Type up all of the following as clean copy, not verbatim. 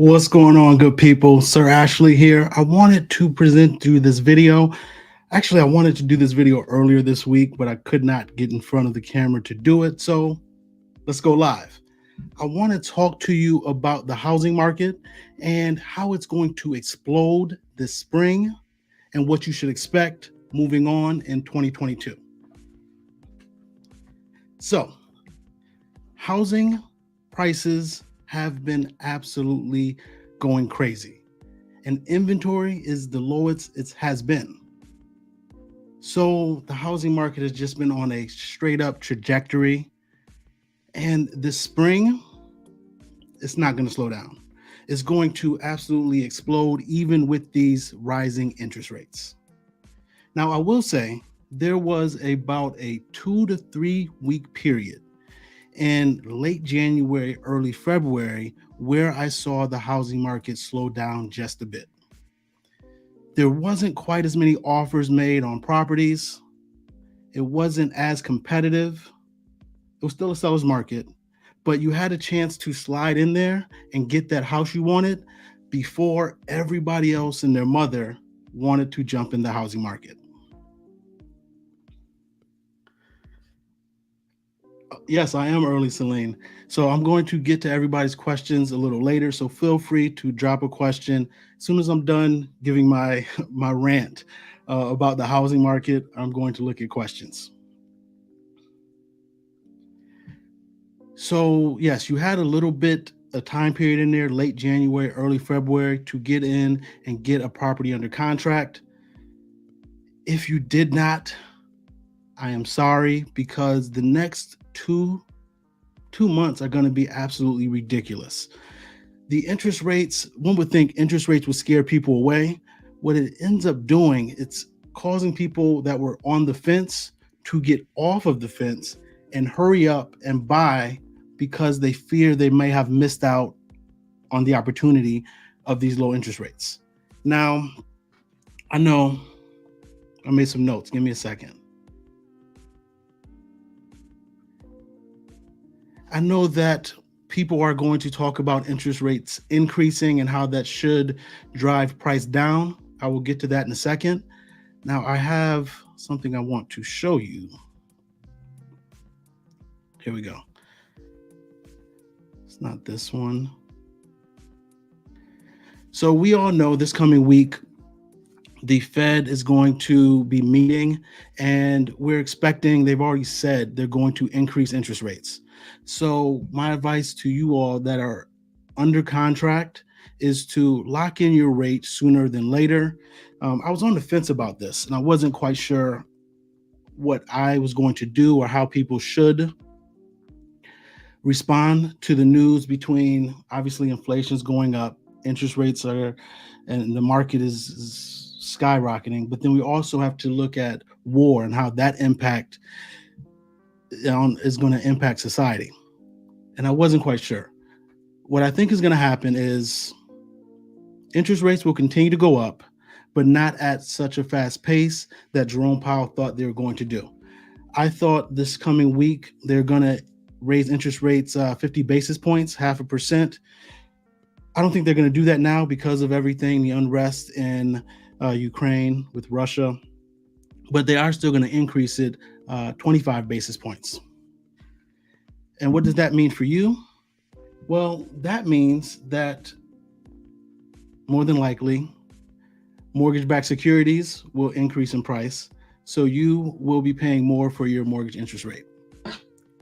What's going on, good people? Sir Ashley here. I wanted to present through this video. Actually, I wanted to do this video earlier this week, but I could not get in front of the camera to do it. So let's go live. I want to talk to you about the housing market and how it's going to explode this spring and what you should expect moving on in 2022. So, housing prices have been absolutely going crazy, and inventory is the lowest it has been. So the housing market has just been on a straight up trajectory, and this spring, it's not going to slow down. It's going to absolutely explode, even with these rising interest rates. Now, I will say there was about a 2 to 3 week period in late January, early February, where I saw the housing market slow down just a bit. There wasn't quite as many offers made on properties. It wasn't as competitive. It was still a seller's market, but you had a chance to slide in there and get that house you wanted before everybody else and their mother wanted to jump in the housing market. Yes, I am early, Celine. So I'm going to get to everybody's questions a little later. So feel free to drop a question as soon as I'm done giving my my rant about the housing market. I'm going to look at questions. So yes, you had a little bit a time period in there, late January, early February, to get in and get a property under contract. If you did not, I am sorry, because the next two months are going to be absolutely ridiculous. The interest rates, one would think interest rates would scare people away. What it ends up doing, it's causing people that were on the fence to get off of the fence and hurry up and buy because they fear they may have missed out on the opportunity of these low interest rates. Now, I know I made some notes. Give me a second. I know that people are going to talk about interest rates increasing and how that should drive price down. I will get to that in a second. Now, I have something I want to show you. Here we go. It's not this one. So we all know this coming week, the Fed is going to be meeting, and we're expecting, they've already said they're going to increase interest rates. So my advice to you all that are under contract is to lock in your rate sooner than later. I was on the fence about this, and I wasn't quite sure what I was going to do or how people should respond to the news between, obviously, inflation's going up, interest rates are, and the market is skyrocketing. But then we also have to look at war and how that impact is going to impact society. And I wasn't quite sure. What I think is going to happen is interest rates will continue to go up, but not at such a fast pace that Jerome Powell thought they were going to do. I thought this coming week they're going to raise interest rates 50 basis points, 0.5%. I don't think they're going to do that now because of everything, the unrest in Ukraine with Russia, but they are still going to increase it 25 basis points. And what does that mean for you? Well, that means that more than likely, mortgage-backed securities will increase in price, so you will be paying more for your mortgage interest rate.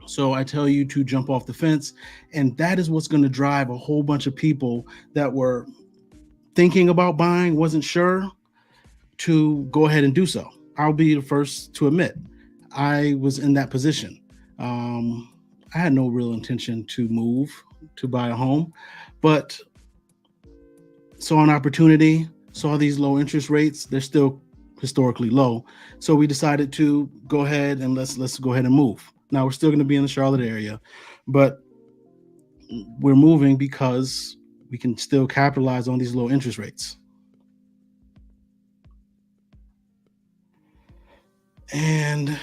So I tell you to jump off the fence, and that is what's going to drive a whole bunch of people that were thinking about buying, wasn't sure, to go ahead and do so. I'll be the first to admit I was in that position. I had no real intention to move to buy a home, but saw an opportunity, saw these low interest rates. They're still historically low. So we decided to go ahead and let's go ahead and move. Now we're still going to be in the Charlotte area, but we're moving because we can still capitalize on these low interest rates. And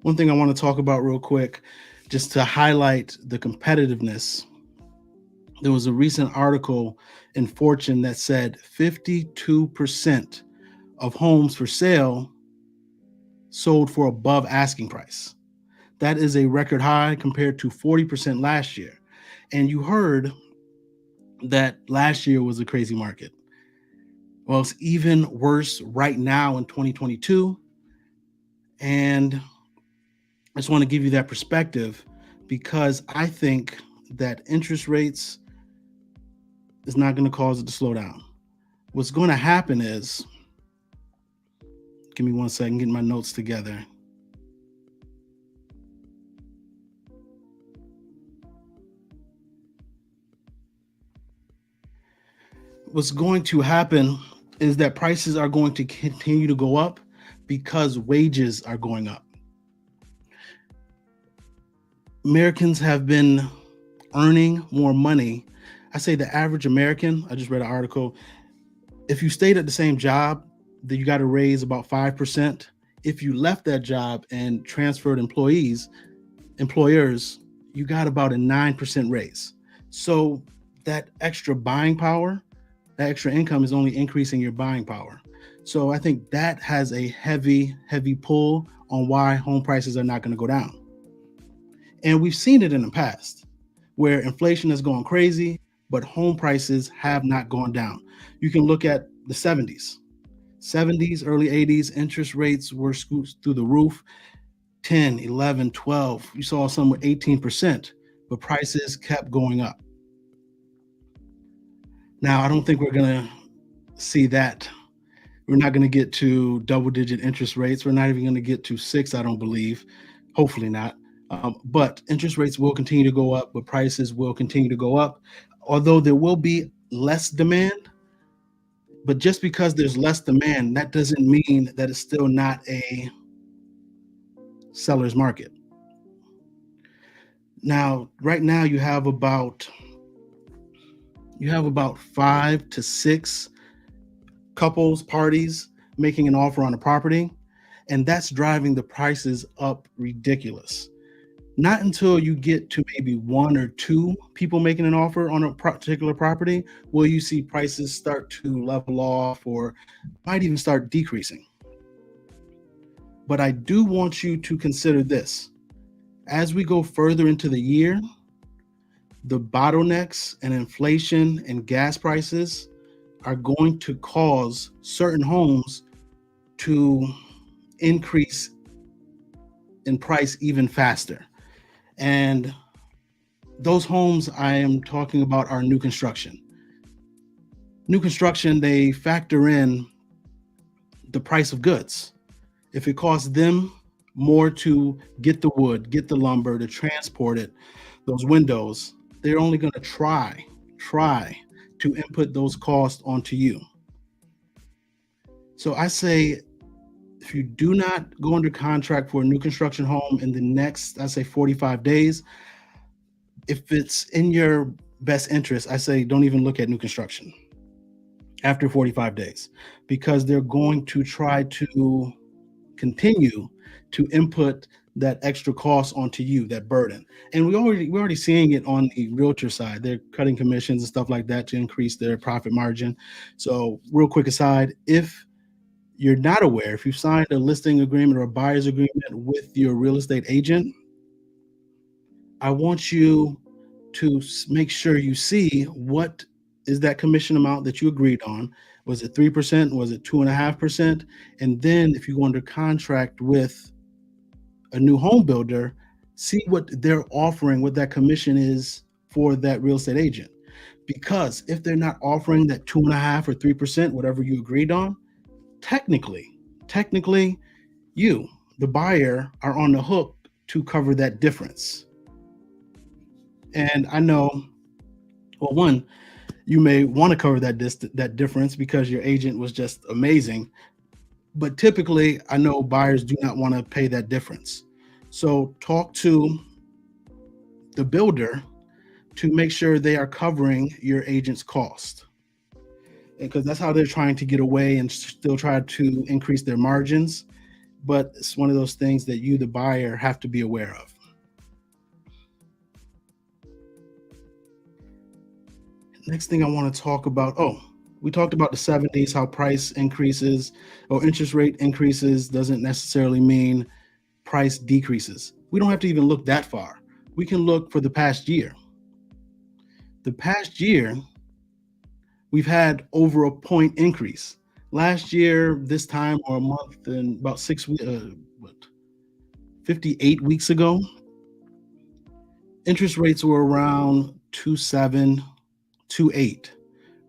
one thing I want to talk about real quick, just to highlight the competitiveness There was a recent article in Fortune that said 52% of homes for sale sold for above asking price. That is a record high compared to 40% last year. And you heard that last year was a crazy market. Well, it's even worse right now in 2022. And I just want to give you that perspective because I think that interest rates is not going to cause it to slow down. What's going to happen is, give me one second, get my notes together. What's going to happen is that prices are going to continue to go up because wages are going up. Americans have been earning more money. I say the average American, I just read an article, if you stayed at the same job, then you got to raise about 5%. If you left that job and transferred employers, you got about a 9% raise. So that extra buying power, that extra income is only increasing your buying power. So I think that has a heavy, heavy pull on why home prices are not going to go down. And we've seen it in the past where inflation has gone crazy, but home prices have not gone down. You can look at the 70s, early 80s, interest rates were scooted through the roof, 10, 11, 12. You saw some with 18%, but prices kept going up. Now, I don't think we're going to see that. We're not going to get to double-digit interest rates. We're not even going to get to 6, I don't believe. Hopefully not. But interest rates will continue to go up, but prices will continue to go up, although there will be less demand. But just because there's less demand, that doesn't mean that it's still not a seller's market. Now, right now you have about 5 to 6 couples, parties making an offer on a property, and that's driving the prices up ridiculous. Not until you get to maybe 1 or 2 people making an offer on a particular property will you see prices start to level off or might even start decreasing. But I do want you to consider this. As we go further into the year, the bottlenecks and inflation and gas prices are going to cause certain homes to increase in price even faster. And those homes I am talking about are new construction. New construction, they factor in the price of goods. If it costs them more to get the wood, get the lumber, to transport it, those windows, they're only going to try to input those costs onto you. So I say, if you do not go under contract for a new construction home in the next, I say 45 days, if it's in your best interest, I say don't even look at new construction after 45 days, because they're going to try to continue to input that extra cost onto you, that burden. And we're already seeing it on the realtor side. They're cutting commissions and stuff like that to increase their profit margin. So real quick aside, if you're not aware, if you signed a listing agreement or a buyer's agreement with your real estate agent, I want you to make sure you see what is that commission amount that you agreed on. Was it 3%? Was it 2.5%? And then if you go under contract with a new home builder, see what they're offering, what that commission is for that real estate agent. Because if they're not offering that 2.5 or 3%, whatever you agreed on, technically, you, the buyer, are on the hook to cover that difference. And I know, well, one, you may want to cover that difference because your agent was just amazing. But typically, I know buyers do not want to pay that difference. So talk to the builder to make sure they are covering your agent's cost, because that's how they're trying to get away and still try to increase their margins. But it's one of those things that you, the buyer, have to be aware of. Next thing I want to talk about. Oh, we talked about the 70s, how price increases or interest rate increases doesn't necessarily mean price decreases. We don't have to even look that far. We can look for the past year. The past year, we've had over a point increase. Last year, this time or a month and about 6 weeks, what, 58 weeks ago, interest rates were around 2.7, 2.8.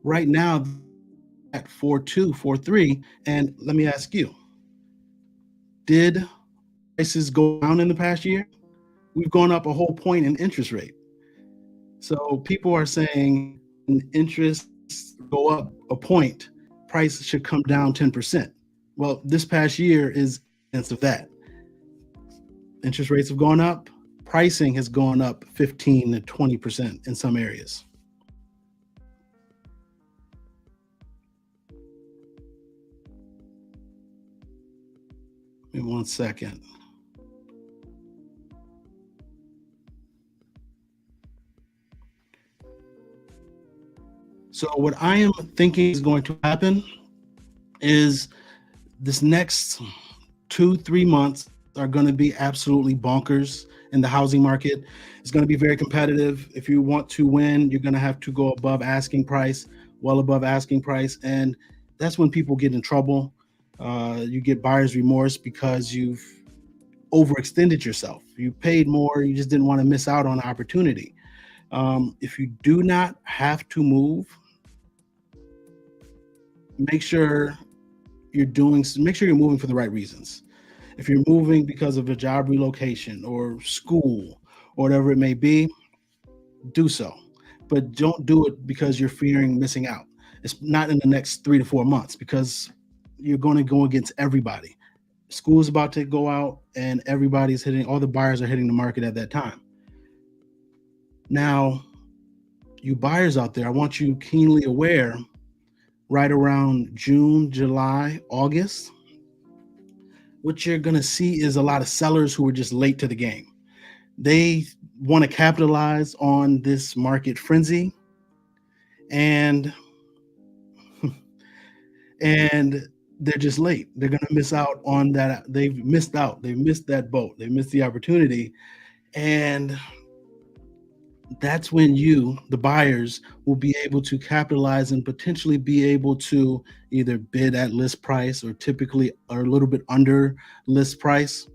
Right now, at 4.2, 4.3. And let me ask you, did prices go down in the past year? We've gone up a whole point in interest rate. So people are saying when interest go up a point, price should come down 10%. Well, this past year is evidence of that. Interest rates have gone up, pricing has gone up 15 to 20% in some areas. In 1 second. So what I am thinking is going to happen is this next 2, 3 months are going to be absolutely bonkers in the housing market. It's going to be very competitive. If you want to win, you're going to have to go above asking price, well above asking price. And that's when people get in trouble. You get buyer's remorse because you've overextended yourself. You paid more, you just didn't want to miss out on the opportunity. If you do not have to move, make sure make sure you're moving for the right reasons. If you're moving because of a job relocation or school or whatever it may be, do so. But don't do it because you're fearing missing out. It's not in the next 3 to 4 months because you're going to go against everybody. School's about to go out and everybody's hitting, all the buyers are hitting the market at that time. Now, you buyers out there, I want you keenly aware right around June, July, August, what you're going to see is a lot of sellers who are just late to the game. They want to capitalize on this market frenzy and and they're just late. They're going to miss out on that. They've missed out. They missed that boat. They missed the opportunity. And that's when you, the buyers, will be able to capitalize and potentially be able to either bid at list price or typically are a little bit under list price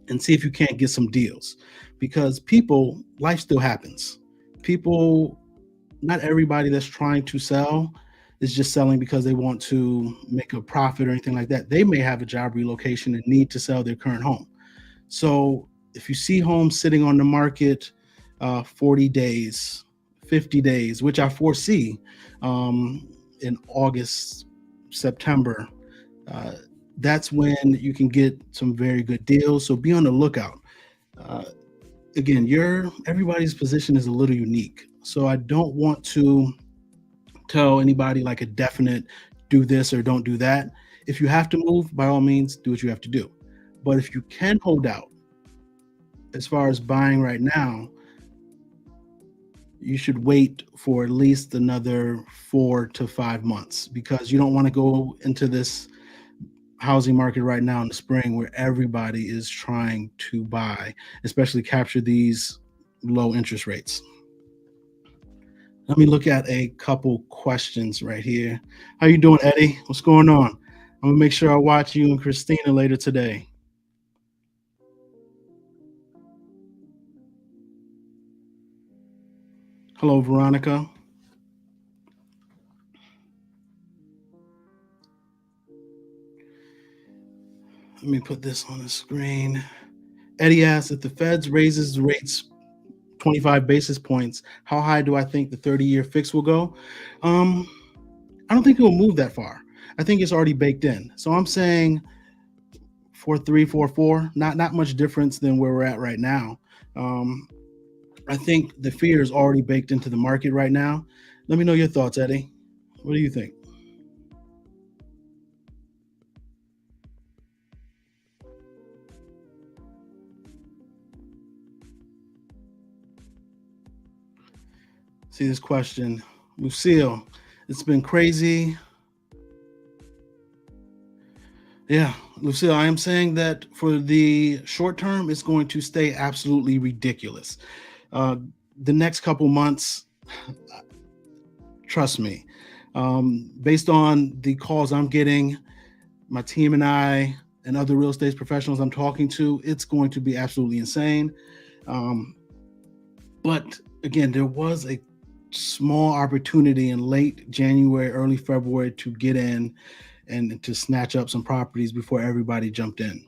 and see if you can't get some deals. Because people, life still happens. People, not everybody that's trying to sell is just selling because they want to make a profit or anything like that. They may have a job relocation and need to sell their current home. So if you see homes sitting on the market 40 days, 50 days, which I foresee in August, September, uh, that's when you can get some very good deals. So be on the lookout. Uh, Again, everybody's position is a little unique. So I don't want to tell anybody like a definite do this or don't do that. If you have to move, by all means, do what you have to do. But if you can hold out, as far as buying right now, you should wait for at least another 4 to 5 months because you don't want to go into this housing market right now in the spring where everybody is trying to buy, especially capture these low interest rates. Let me look at a couple questions right here. How you doing, Eddie? What's going on? I'm gonna make sure I watch you and Christina later today. Hello, Veronica. Let me put this on the screen. Eddie asks if the Feds raises rates 25 basis points, how high do I think the 30-year fix will go? Um, I don't think it will move that far. I think it's already baked in. So I'm saying 4.3, 4.4, not much difference than where we're at right now. Um, I think the fear is already baked into the market right now. Let me know your thoughts, Eddie. What do you think? See this question. Lucille, it's been crazy. Yeah, Lucille, I am saying that for the short term, it's going to stay absolutely ridiculous. Uh, the next couple months, trust me, based on the calls I'm getting, my team and I, and other real estate professionals I'm talking to, it's going to be absolutely insane. Um, but again, there was a small opportunity in late January, early February to get in and to snatch up some properties before everybody jumped in.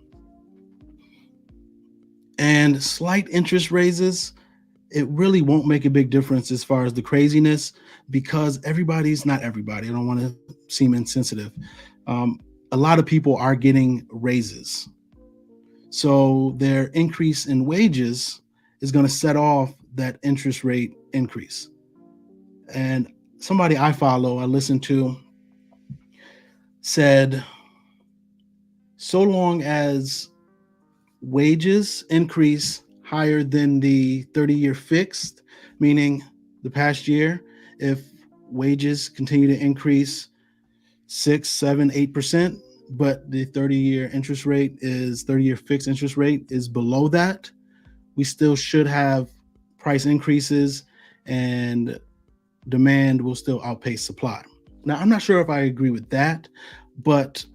And slight interest raises, it really won't make a big difference as far as the craziness because everybody's not everybody. I don't want to seem insensitive. Um, a lot of people are getting raises. So their increase in wages is going to set off that interest rate increase. And somebody I follow, I listen to, said so long as wages increase higher than the 30-year fixed, meaning the past year, if wages continue to increase 6, 7, 8%, but the 30-year fixed interest rate is below that, we still should have price increases and demand will still outpace supply. Now, I'm not sure if I agree with that, but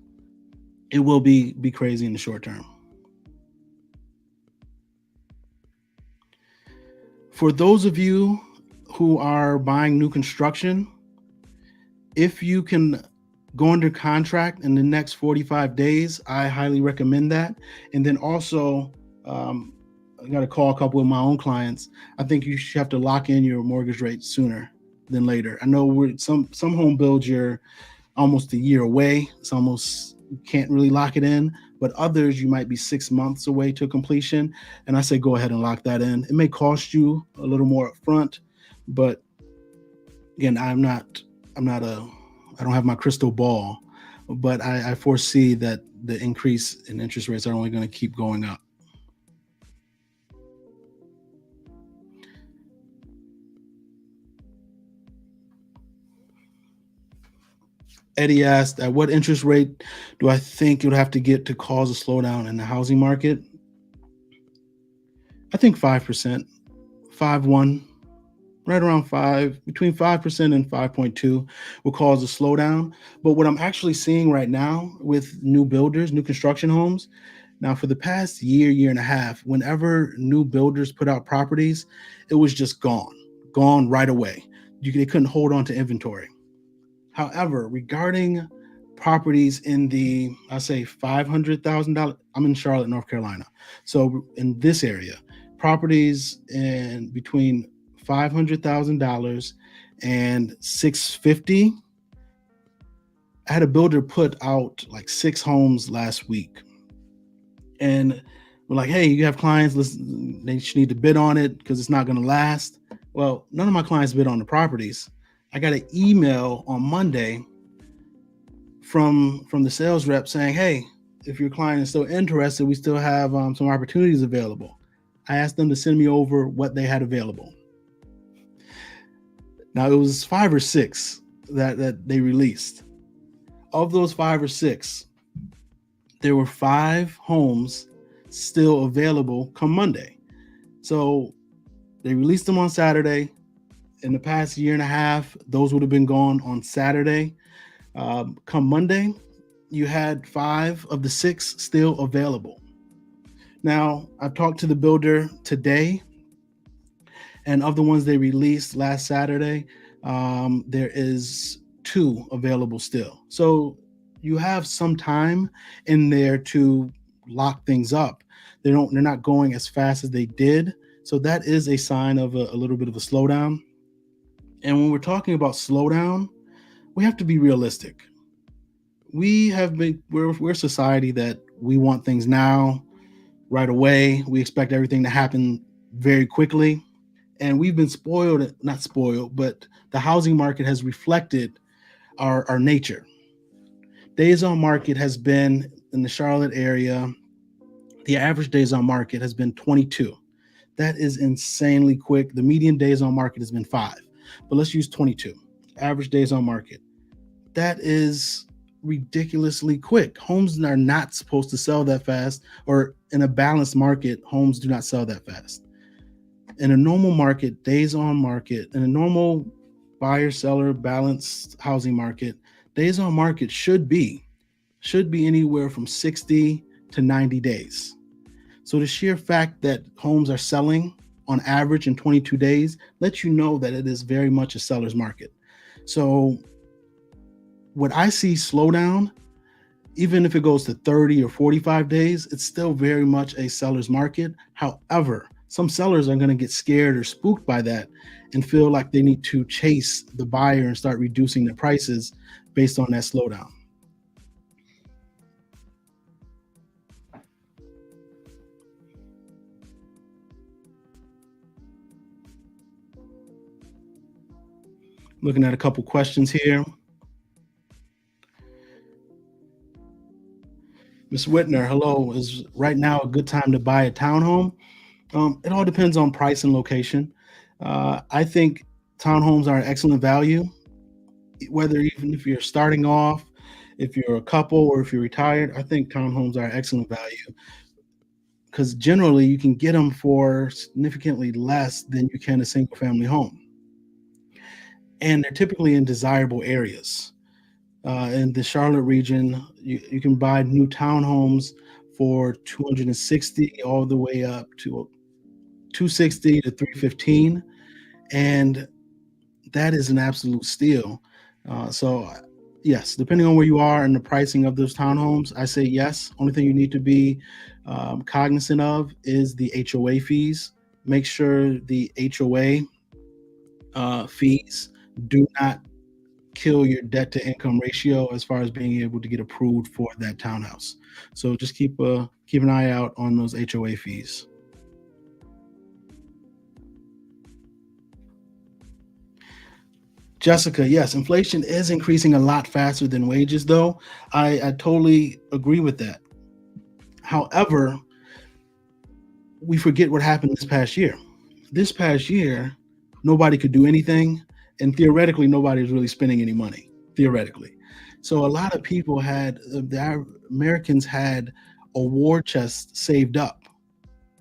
it will be crazy in the short term. For those of you who are buying new construction, if you can go under contract in the next 45 days, I highly recommend that. And then also, I got to call a couple of my own clients. I think you should have to lock in your mortgage rate sooner than later. I know some home builds you're almost a year away. It's almost you can't really lock it in, but others you might be 6 months away to completion. And I say go ahead and lock that in. It may cost you a little more upfront, but again, I don't have my crystal ball, but I foresee that the increase in interest rates are only going to keep going up. Eddie asked, at what interest rate do I think it would have to get to cause a slowdown in the housing market? I think 5%, 5.1, right around 5, between 5% and 5.2 will cause a slowdown. But what I'm actually seeing right now with new builders, new construction homes, now for the past year and a half, whenever new builders put out properties, it was just gone right away. They couldn't hold on to inventory. However, regarding properties in the, I say $500,000, I'm in Charlotte, North Carolina. So in this area, properties in between $500,000 and 650. I had a builder put out like 6 homes last week, and we're like, "Hey, you have clients? Listen, they should need to bid on it because it's not going to last." Well, none of my clients bid on the properties. I got an email on Monday from the sales rep saying, "Hey, if your client is still interested, we still have some opportunities available." I asked them to send me over what they had available. Now it was 5 or 6 that they released. Of those 5 or 6, there were 5 homes still available come Monday. So they released them on Saturday. In the past year and a half, those would have been gone on Saturday. Come Monday, you had 5 of the 6 still available. Now, I've talked to the builder today, and of the ones they released last Saturday, there is 2 available still. So you have some time in there to lock things up. They're not going as fast as they did. So that is a sign of a little bit of a slowdown. And when we're talking about slowdown, we have to be realistic. We're a society that we want things now, right away. We expect everything to happen very quickly. And we've been spoiled, not spoiled, but the housing market has reflected our nature. Days on market has been in the Charlotte area, the average days on market has been 22. That is insanely quick. The median days on market has been 5, but let's use 22. average days on market. That is ridiculously quick. Homes are not supposed to sell that fast, or in a balanced market, homes do not sell that fast. In a normal market, days on market, in a normal buyer seller balanced housing market, days on market should be anywhere from 60 to 90 days. So the sheer fact that homes are selling on average in 22 days lets you know that it is very much a seller's market. So when I see slowdown, even if it goes to 30 or 45 days, it's still very much a seller's market. However, some sellers are going to get scared or spooked by that and feel like they need to chase the buyer and start reducing their prices based on that slowdown. Looking at a couple questions here. Ms. Whitner, hello. Is right now a good time to buy a townhome? It all depends on price and location. I think townhomes are an excellent value, whether even if you're starting off, if you're a couple, or if you're retired. I think townhomes are an excellent value because generally you can get them for significantly less than you can a single family home. And they're typically in desirable areas. In the Charlotte region, you can buy new townhomes for 260 all the way up to 260 to 315, and that is an absolute steal. So yes, depending on where you are and the pricing of those townhomes, I say yes. Only thing you need to be cognizant of is the HOA fees. Make sure the HOA fees do not kill your debt to income ratio as far as being able to get approved for that townhouse. So just keep an eye out on those HOA fees. Jessica, yes, inflation is increasing a lot faster than wages, though. I totally agree with that. However, we forget what happened this past year. This past year, nobody could do anything, and theoretically, nobody was really spending any money. Theoretically, so a lot of people had the Americans had a war chest saved up,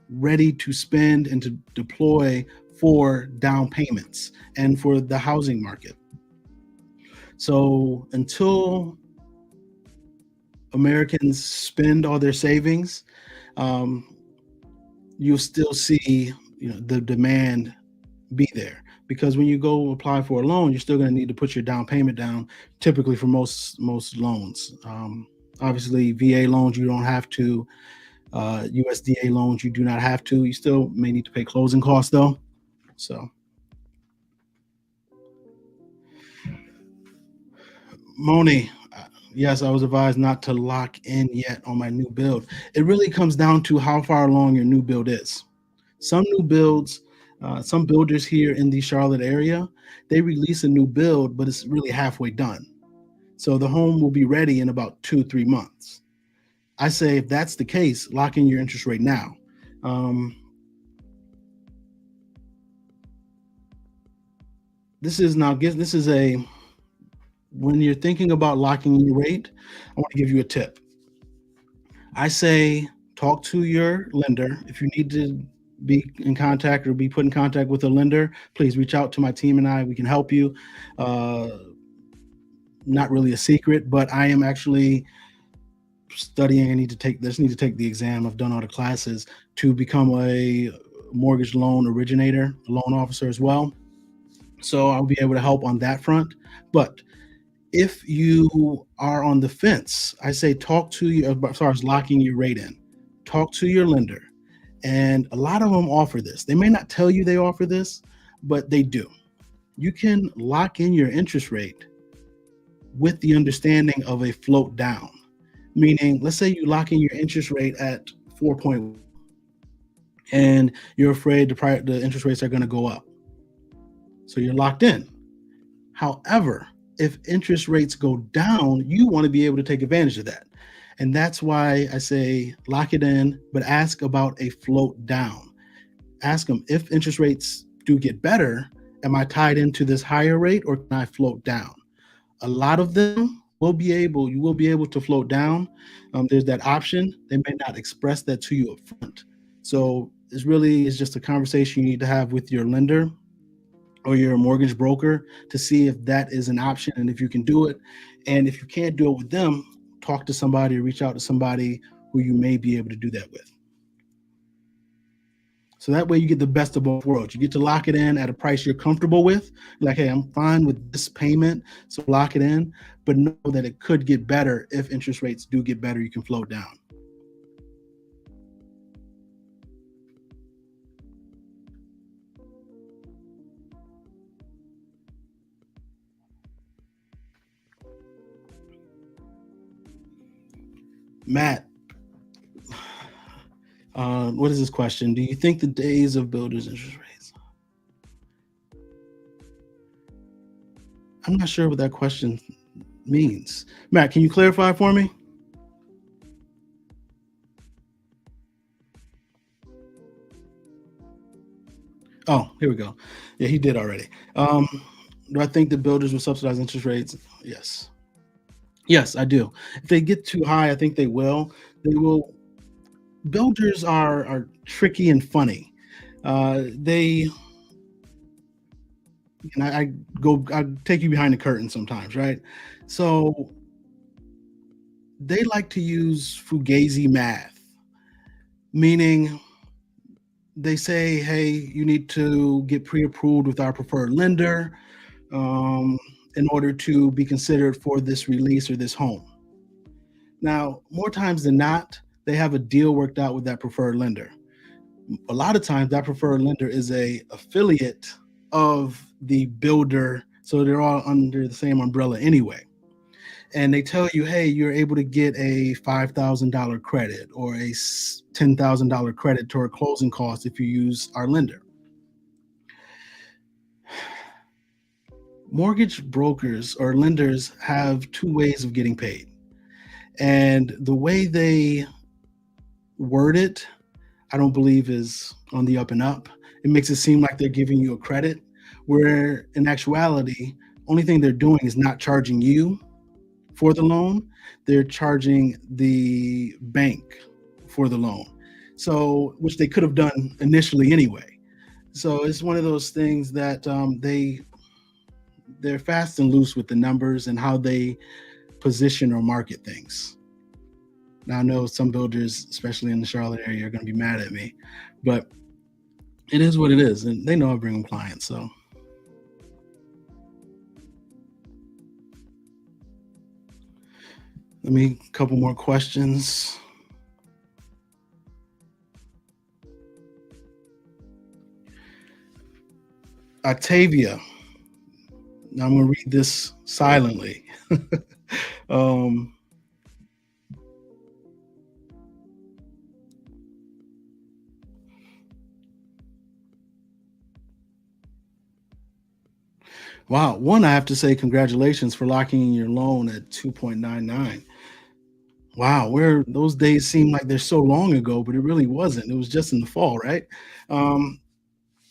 ready to spend and to deploy for down payments and for the housing market. So until Americans spend all their savings, um, you'll still see the demand be there, because when you go apply for a loan, you're still going to need to put your down payment down. Typically, for most loans, obviously VA loans you don't have to. USDA loans you do not have to. You still may need to pay closing costs though. So, Moni, yes, I was advised not to lock in yet on my new build. It really comes down to how far along your new build is. Some new builds, some builders here in the Charlotte area, they release a new build, but it's really halfway done. So the home will be ready in about 2, 3 months. I say if that's the case, lock in your interest rate now. Um, this is a when you're thinking about locking in your rate, I want to give you a tip. I say talk to your lender. If you need to be in contact or be put in contact with a lender, please reach out to my team and I. We can help you. Uh, Not really a secret, but I am actually studying. I need to take this, need to take the exam. I've done all the classes to become a mortgage loan originator, a loan officer as well. So I'll be able to help on that front. But if you are on the fence, I say talk to you as far as locking your rate in. Talk to your lender. And a lot of them offer this. They may not tell you they offer this, but they do. You can lock in your interest rate with the understanding of a float down. Meaning, let's say you lock in your interest rate at 4.1 and you're afraid the interest rates are going to go up. So you're locked in. However, if interest rates go down, you want to be able to take advantage of that. And that's why I say lock it in, but ask about a float down. Ask them if interest rates do get better Am I tied into this higher rate or can I float down? A lot of them you will be able to float down. There's that option. They may not express that to you up front. So it's just a conversation you need to have with your lender or your mortgage broker to see if that is an option and if you can do it. And if you can't do it with them, talk to somebody, reach out to somebody who you may be able to do that with. So that way you get the best of both worlds. You get to lock it in at a price you're comfortable with. Like, hey, I'm fine with this payment, so lock it in, but know that it could get better if interest rates do get better. You can float down. Matt, what is this question? Do you think the days of builders interest rates? I'm not sure what that question means. Matt, can you clarify for me? Oh, here we go. Yeah, he did already. Do I think the builders will subsidize interest rates? Yes. Yes, I do. If they get too high, I think they will. They will. Builders are tricky and funny. They and I take you behind the curtain sometimes, right? So they like to use fugazi math, meaning they say, hey, you need to get pre-approved with our preferred lender um, in order to be considered for this release or this home. Now, more times than not, they have a deal worked out with that preferred lender. A lot of times that preferred lender is a affiliate of the builder, so they're all under the same umbrella anyway. And they tell you, hey, you're able to get a $5,000 credit or a $10,000 credit toward closing costs if you use our lender. Mortgage brokers or lenders have two ways of getting paid. And the way they word it, I don't believe is on the up and up. It makes it seem like they're giving you a credit, where in actuality, only thing they're doing is not charging you for the loan, they're charging the bank for the loan. So, which they could have done initially anyway. So it's one of those things that they're fast and loose with the numbers and how they position or market things. Now I know some builders, especially in the Charlotte area, are going to be mad at me, but it is what it is, and they know I bring them clients. So let me a couple more questions. Octavia. Now I'm going to read this silently. um, wow. One, I have to say congratulations for locking in your loan at 2.99. Wow, where those days seem like they're so long ago, but it really wasn't. It was just in the fall, right? Um,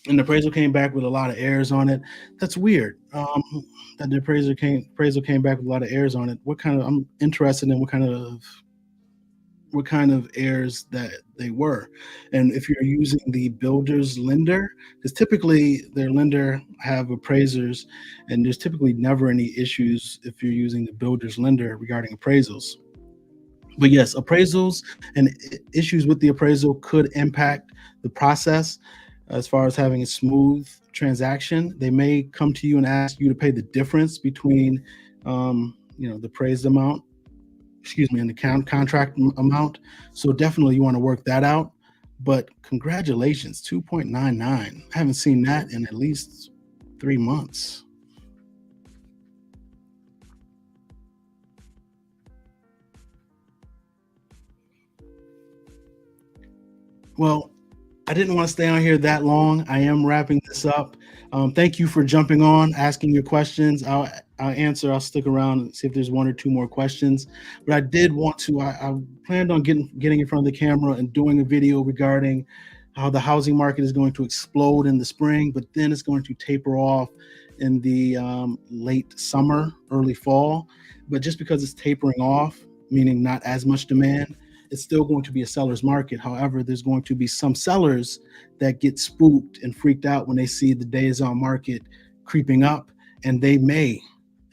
and the appraisal came back with a lot of errors on it. That's weird. That the appraisal came back with a lot of errors on it. What kind of I'm interested in what kind of errors that they were, and if you're using the builder's lender, because typically their lender have appraisers, and there's typically never any issues if you're using the builder's lender regarding appraisals. But yes, appraisals and issues with the appraisal could impact the process as far as having a smooth transaction. They may come to you and ask you to pay the difference between, the appraised amount, excuse me, and the contract amount. So definitely you want to work that out. But congratulations, 2.99. I haven't seen that in at least 3 months. Well, I didn't want to stay on here that long. I am wrapping this up. Thank you for jumping on, asking your questions. I'll answer. I'll stick around and see if there's one or two more questions. But I did want to. I planned on getting in front of the camera and doing a video regarding how the housing market is going to explode in the spring, but then it's going to taper off in the late summer, early fall. But just because it's tapering off, meaning not as much demand, it's still going to be a seller's market. However, there's going to be some sellers that get spooked and freaked out when they see the days on market creeping up, and they may,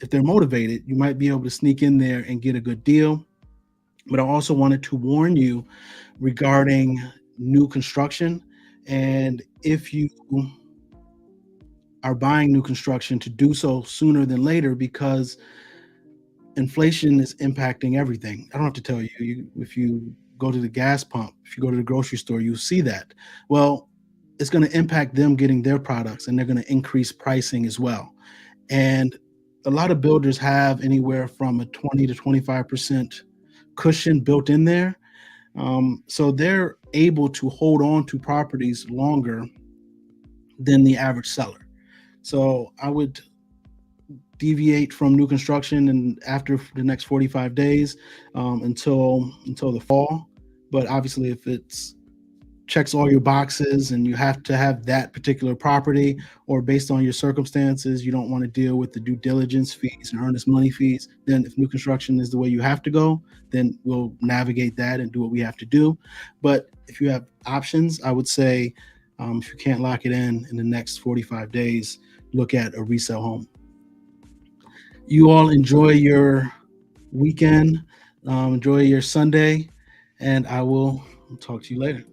if they're motivated, you might be able to sneak in there and get a good deal. But I also wanted to warn you regarding new construction. And if you are buying new construction, to do so sooner than later, because inflation is impacting everything. I don't have to tell you, if you go to the gas pump, if you go to the grocery store, you see that. Well, it's going to impact them getting their products, and they're going to increase pricing as well. And a lot of builders have anywhere from a 20 to 25% cushion built in there. So they're able to hold on to properties longer than the average seller. So I would deviate from new construction and after the next 45 days until the fall. But obviously, if it's checks all your boxes and you have to have that particular property, or based on your circumstances you don't want to deal with the due diligence fees and earnest money fees, then if new construction is the way you have to go, then we'll navigate that and do what we have to do. But if you have options, I would say, if you can't lock it in the next 45 days, look at a resale home. You all enjoy your weekend, enjoy your Sunday, and I will talk to you later.